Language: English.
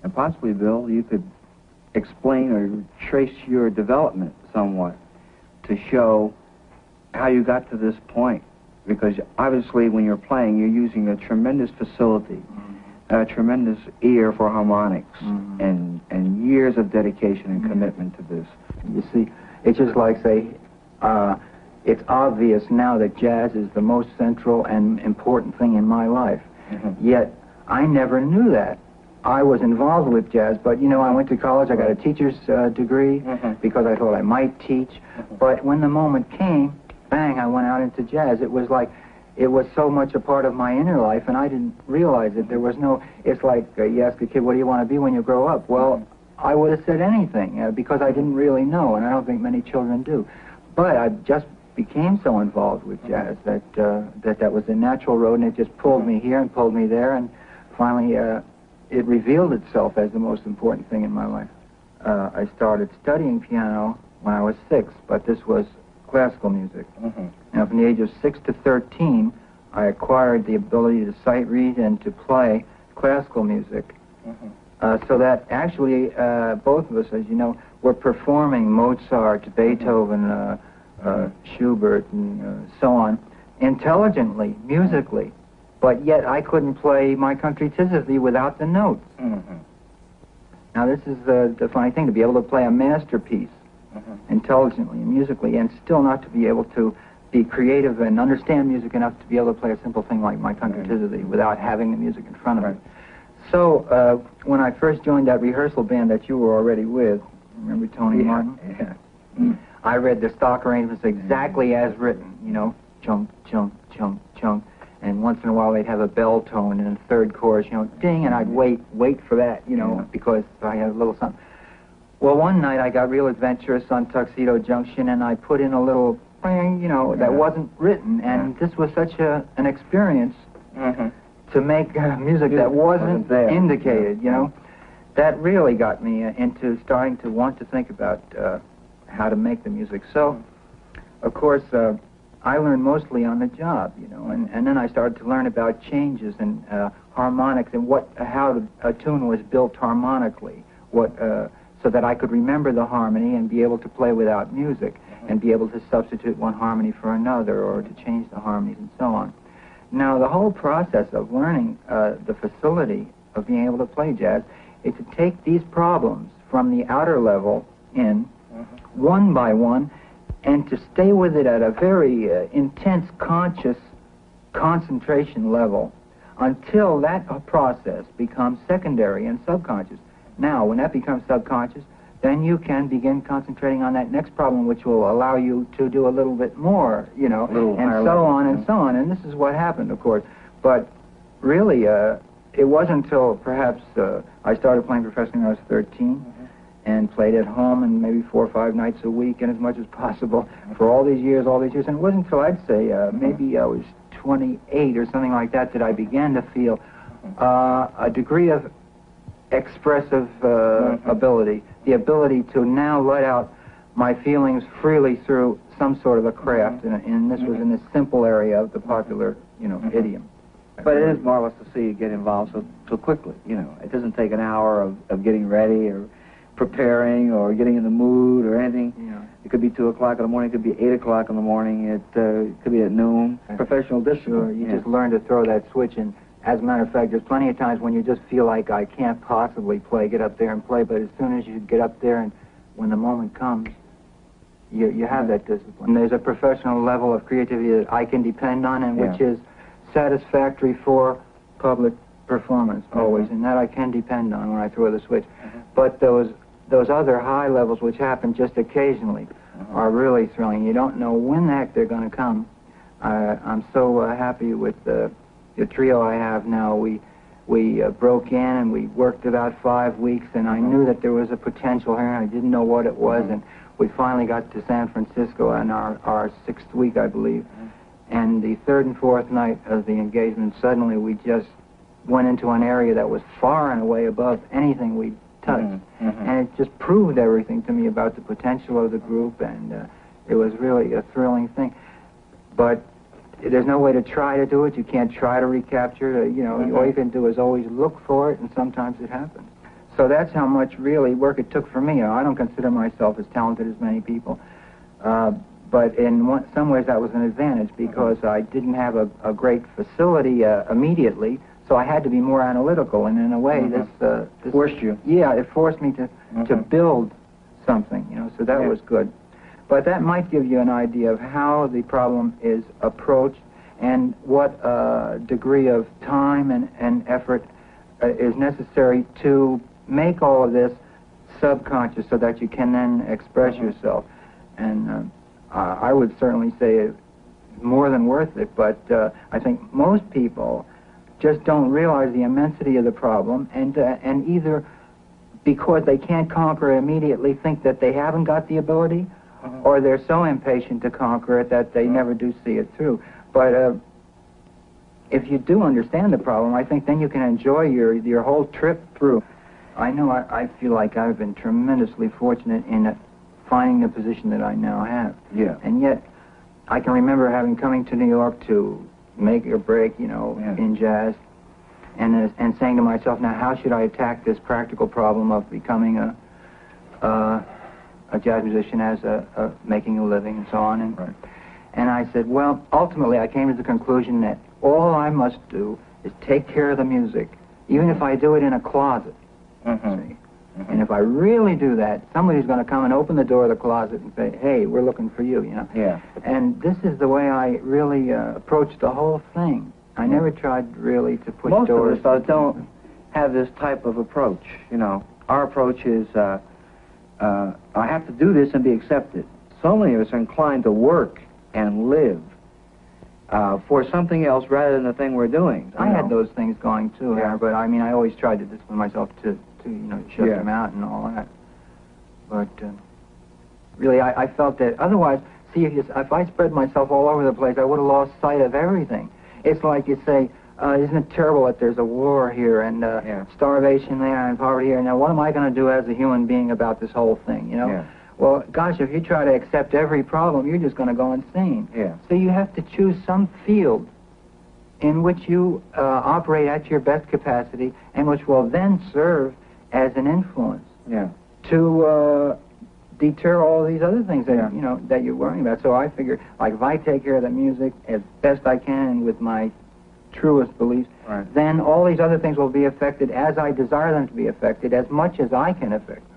And possibly, Bill, you could explain or trace your development somewhat to show how you got to this point. Because obviously when you're playing, you're using a tremendous facility, a tremendous ear for harmonics, and years of dedication and commitment to this. You see, it's just like, say, it's obvious now that jazz is the most central and important thing in my life. Yet, I never knew that. I was involved with jazz, but, you know, I went to college, I got a teacher's degree because I thought I might teach. But when the moment came, bang, I went out into jazz. It was like, it was so much a part of my inner life, and I didn't realize it. There was no, it's like you ask a kid, what do you want to be when you grow up? Well, I would have said anything because I didn't really know, and I don't think many children do. But I just became so involved with jazz that that was a natural road, and it just pulled me here and pulled me there, and finally it revealed itself as the most important thing in my life. I started studying piano when I was 6, but this was classical music. Now, from the age of 6 to 13, I acquired the ability to sight read and to play classical music. So that actually both of us, as you know, were performing Mozart, Beethoven, Schubert, and so on, intelligently, musically. But yet I couldn't play My Country 'Tis of Thee without the notes. Now this is the funny thing, to be able to play a masterpiece intelligently and musically, and still not to be able to be creative and understand music enough to be able to play a simple thing like My Country 'Tis of Thee without having the music in front of me. So when I first joined that rehearsal band that you were already with, remember Tony Martin? I read the stock arrangements exactly as written, you know, chunk, chunk, chunk, chunk, and once in a while they'd have a bell tone in the third chorus, you know, ding, and I'd wait for that, you know, because I had a little something. Well, one night I got real adventurous on Tuxedo Junction, and I put in a little, you know, that wasn't written, and this was such an experience to make music that wasn't indicated, you know. That really got me into starting to want to think about how to make the music. So, of course, I learned mostly on the job, you know, and then I started to learn about changes and harmonics and how a tune was built harmonically, so that I could remember the harmony and be able to play without music and be able to substitute one harmony for another or to change the harmonies and so on. Now, the whole process of learning the facility of being able to play jazz is to take these problems from the outer level in, one by one, and to stay with it at a very intense conscious concentration level until that process becomes secondary and subconscious. Now, when that becomes subconscious, then you can begin concentrating on that next problem, which will allow you to do a little bit more, you know, and so on and so on. And this is what happened, of course. But really, it wasn't until perhaps I started playing professionally when I was 13 and played at home and maybe 4 or 5 nights a week and as much as possible for all these years. And it wasn't until I'd say maybe I was 28 or something like that that I began to feel a degree of expressive ability, the ability to now let out my feelings freely through some sort of a craft, and this was in this simple area of the popular, you know, idiom. But it is marvelous to see you get involved so quickly, you know. It doesn't take an hour of getting ready or preparing or getting in the mood or anything. It could be 2 o'clock in the morning, it could be 8 o'clock in the morning, it could be at noon. Professional discipline. Sure, you just learn to throw that switch in. As a matter of fact, there's plenty of times when you just feel like I can't possibly play, get up there and play, but as soon as you get up there and when the moment comes, you have that discipline. And there's a professional level of creativity that I can depend on and which is satisfactory for public performance always, and that I can depend on when I throw the switch. But those other high levels which happen just occasionally are really thrilling. You don't know when the heck they're going to come. I'm so happy with the trio I have now. We broke in and we worked about 5 weeks, and I knew that there was a potential here, and I didn't know what it was, and we finally got to San Francisco on our 6th week, I believe. And the 3rd and 4th night of the engagement, suddenly we just went into an area that was far and away above anything we'd touched. And it just proved everything to me about the potential of the group, and it was really a thrilling thing. But there's no way to try to do it. You can't try to recapture it. You know, all you can do is always look for it, and sometimes it happens. So that's how much really work it took for me. I don't consider myself as talented as many people, but in some ways that was an advantage because I didn't have a great facility immediately, so I had to be more analytical, and in a way this forced you. Yeah, it forced me to build something, you know, so that was good. But that might give you an idea of how the problem is approached and what degree of time and effort is necessary to make all of this subconscious so that you can then express yourself. And I would certainly say it's more than worth it, but I think most people just don't realize the immensity of the problem, and either because they can't conquer it immediately think that they haven't got the ability, or they're so impatient to conquer it that they never do see it through. But if you do understand the problem, I think then you can enjoy your whole trip through. I know I feel like I've been tremendously fortunate in finding the position that I now have. Yeah. And yet, I can remember coming to New York to make or break, you know, in jazz, and saying to myself, now how should I attack this practical problem of becoming a jazz musician as making a living and so on. And I said, well, ultimately I came to the conclusion that all I must do is take care of the music, even if I do it in a closet. See? And if I really do that, somebody's going to come and open the door of the closet and say, hey, we're looking for you, you know. Yeah. And this is the way I really approached the whole thing. I never tried really to push Most doors. of us don't have this type of approach, you know. Our approach is, I have to do this and be accepted. So many of us are inclined to work and live for something else rather than the thing we're doing. I had those things going too, but I mean, I always tried to discipline myself to you know, shut them out and all that. But really, I felt that otherwise, see, if I spread myself all over the place, I would have lost sight of everything. It's like you say, isn't it terrible that there's a war here and starvation there and poverty here? Now, what am I going to do as a human being about this whole thing, you know? Yeah. Well, gosh, if you try to accept every problem, you're just going to go insane. Yeah. So you have to choose some field in which you operate at your best capacity and which will then serve as an influence to deter all these other things that you know that you're worrying about. So I figure, like, if I take care of the music as best I can and with my truest beliefs, then all these other things will be affected as I desire them to be affected, as much as I can affect them.